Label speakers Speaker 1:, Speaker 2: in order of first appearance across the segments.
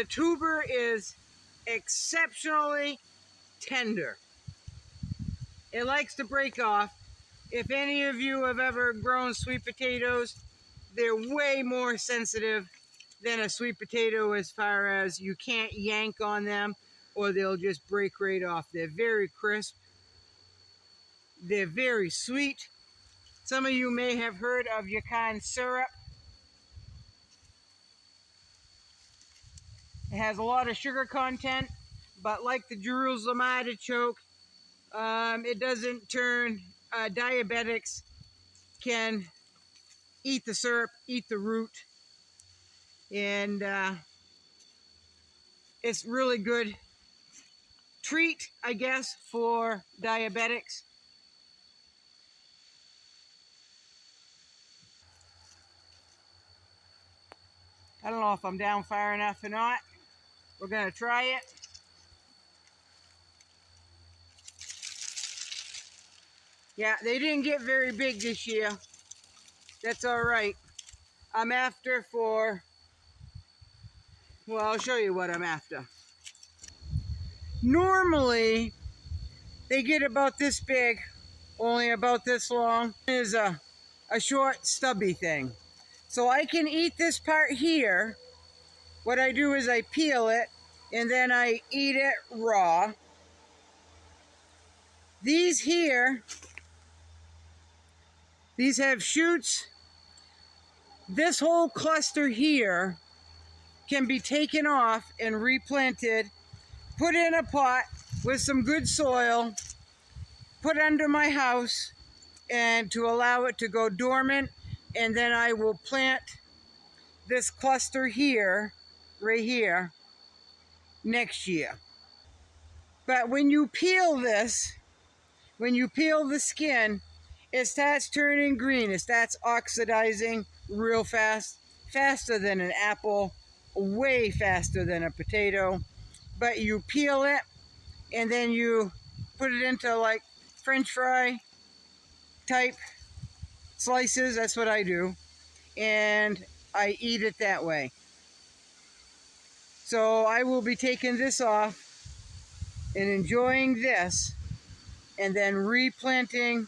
Speaker 1: the tuber is exceptionally tender. It likes to break off. If any of you have ever grown sweet potatoes, they're way more sensitive than a sweet potato as far as you can't yank on them or they'll just break right off. They're very crisp. They're very sweet. Some of you may have heard of Yacon syrup. It has a lot of sugar content, but like the Jerusalem artichoke, it doesn't turn, diabetics can eat the syrup, eat the root, and it's really good treat, I guess, for diabetics. I don't know if I'm down far enough or not. We're gonna try it. Yeah, they didn't get very big this year. That's all right. I'm after for, well, I'll show you what I'm after. Normally, they get about this big, only about this long. It is a short, stubby thing. So I can eat this part here. What I do is I peel it, and then I eat it raw. These here, these have shoots. This whole cluster here can be taken off and replanted, put in a pot with some good soil, put under my house, and to allow it to go dormant, and then I will plant this cluster here, right here, next year. But when you peel this, when you peel the skin, it starts turning green. It starts oxidizing real fast, faster than an apple, way faster than a potato. But you peel it, and then you put it into like French fry type slices. That's what I do. And I eat it that way. So I will be taking this off and enjoying this, and then replanting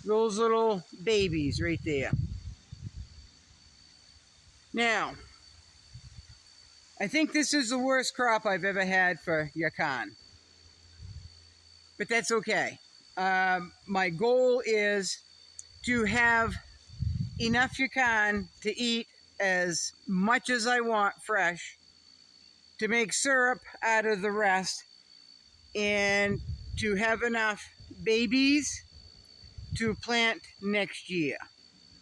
Speaker 1: those little babies right there. Now, I think this is the worst crop I've ever had for Yacon, but that's okay. My goal is to have enough Yacon to eat as much as I want fresh, to make syrup out of the rest, and to have enough babies to plant next year.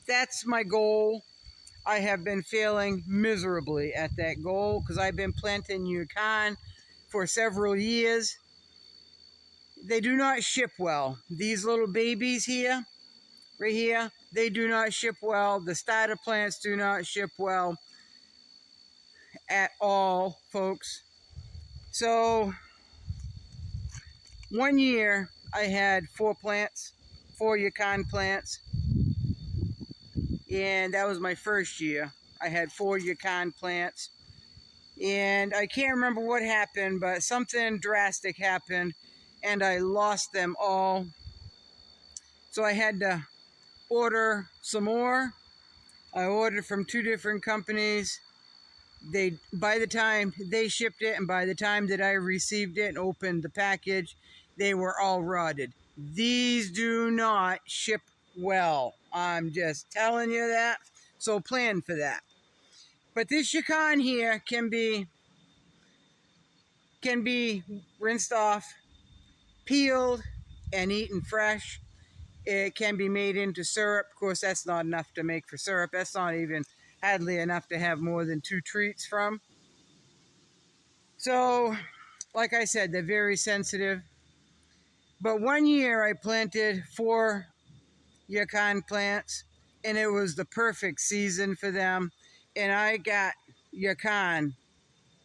Speaker 1: That's my goal. I have been failing miserably at that goal because I've been planting Yacon for several years. They do not ship well. These little babies here, right here, they do not ship well. The starter plants do not ship well at all, folks. So one year I had 4 Yacon plants, and that was my first year. I had 4 Yacon plants, and I can't remember what happened, but something drastic happened, and I lost them all. So I had to order some more. I ordered from 2 different companies. By the time they shipped it and by the time that I received it and opened the package, they were all rotted. These do not ship well. I'm just telling you that. So plan for that. But this Yacon here can be rinsed off, peeled, and eaten fresh. It can be made into syrup. Of course, that's not enough to make for syrup. That's not even hardly enough to have more than 2 treats from. So, like I said, they're very sensitive. But one year I planted 4 Yacon plants, and it was the perfect season for them. And I got Yacon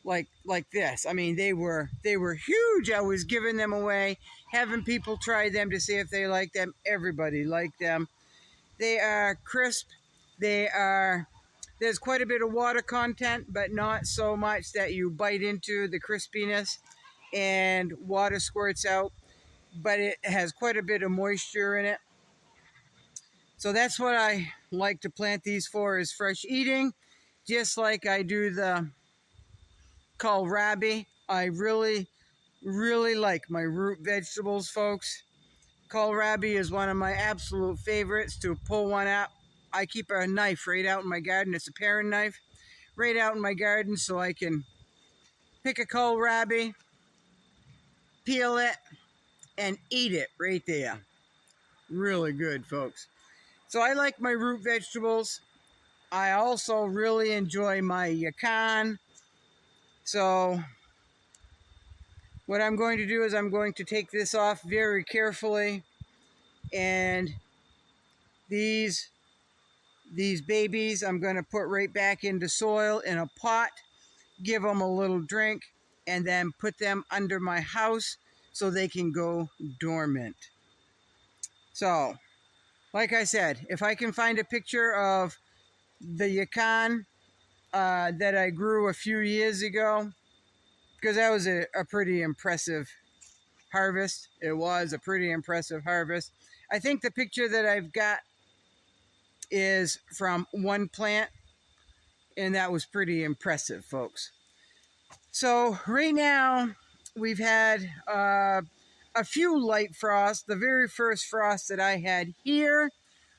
Speaker 1: like this. I mean, they were huge. I was giving them away, having people try them to see if they like them. Everybody liked them. They are crisp. They are There's quite a bit of water content, but not so much that you bite into the crispiness and water squirts out. But it has quite a bit of moisture in it. So that's what I like to plant these for, is fresh eating, just like I do the kohlrabi. I really like my root vegetables, folks. Kohlrabi is one of my absolute favorites to pull one up. I keep a knife right out in my garden. It's a paring knife right out in my garden, so I can pick a kohlrabi, peel it, and eat it right there. Really good, folks. So I like my root vegetables. I also really enjoy my Yacon. So what I'm going to do is I'm going to take this off very carefully, and these babies I'm going to put right back into soil in a pot, give them a little drink, and then put them under my house so they can go dormant. So, like I said, if I can find a picture of the Yacon that I grew a few years ago, because that was a pretty impressive harvest. It was a pretty impressive harvest. I think the picture that I've got is from one plant, and that was pretty impressive, folks. So right now we've had a few light frosts. The very first frost that I had here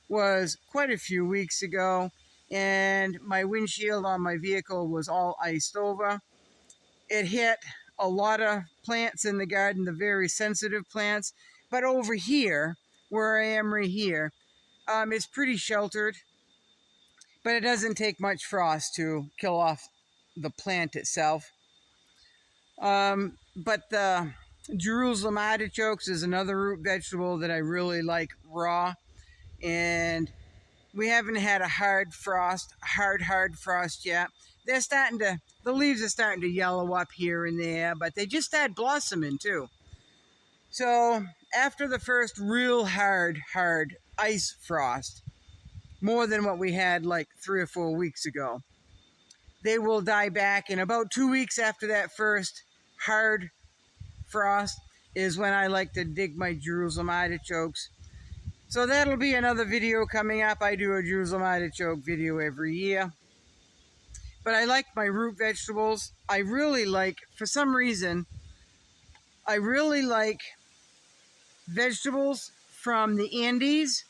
Speaker 1: was quite a few weeks ago, and my windshield on my vehicle was all iced over. It hit a lot of plants in the garden, the very sensitive plants, but over here, where I am right here, it's pretty sheltered, but it doesn't take much frost to kill off the plant itself. But the Jerusalem artichokes is another root vegetable that I really like raw, and we haven't had a hard frost yet. They're starting to, the leaves are starting to yellow up here and there, but they just started blossoming too. So after the first real hard ice frost, more than what we had like 3 or 4 weeks ago, they will die back. And about 2 weeks after that first hard frost is when I like to dig my Jerusalem artichokes. So that'll be another video coming up. I do a Jerusalem artichoke video every year. But I like my root vegetables. I really like, for some reason, I really like vegetables from the Andes,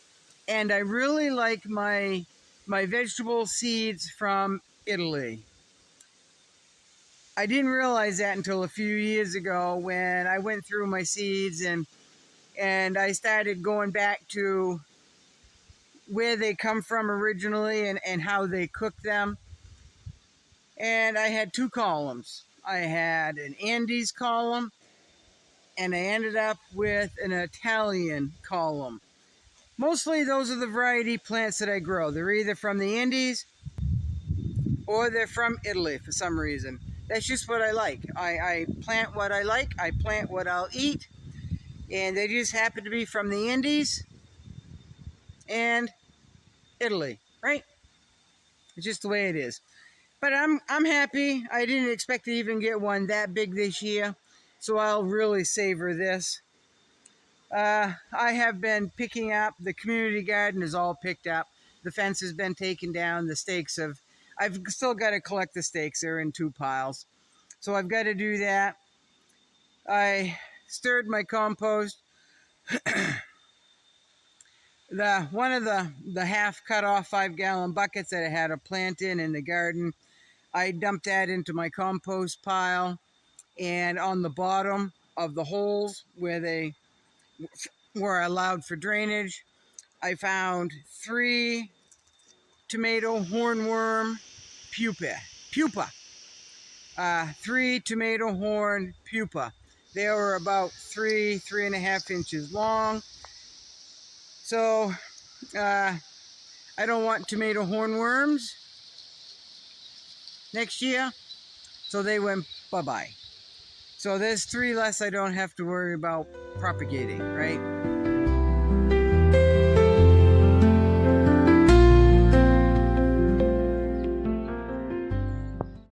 Speaker 1: and I really like my vegetable seeds from Italy. I didn't realize that until a few years ago when I went through my seeds and I started going back to where they come from originally and how they cook them. And I had 2 columns. I had an Andes column, and I ended up with an Italian column. Mostly those are the variety plants that I grow. They're either from the Andes or they're from Italy for some reason. That's just what I like. I plant what I like. I plant what I'll eat. And they just happen to be from the Andes and Italy, right? It's just the way it is. But I'm happy. I didn't expect to even get one that big this year, so I'll really savor this. I have been picking up, the community garden is all picked up. The fence has been taken down. The stakes I've still got to collect the stakes. They're in 2 piles. So I've got to do that. I stirred my compost. One of the half cut off 5-gallon buckets that I had a plant in the garden, I dumped that into my compost pile, and on the bottom of the holes where they were allowed for drainage, I found 3 tomato hornworm pupa. 3 tomato horn pupa. They were about 3.5 inches long. So I don't want tomato hornworms next year, so they went bye-bye. So there's 3 less I don't have to worry about propagating, right?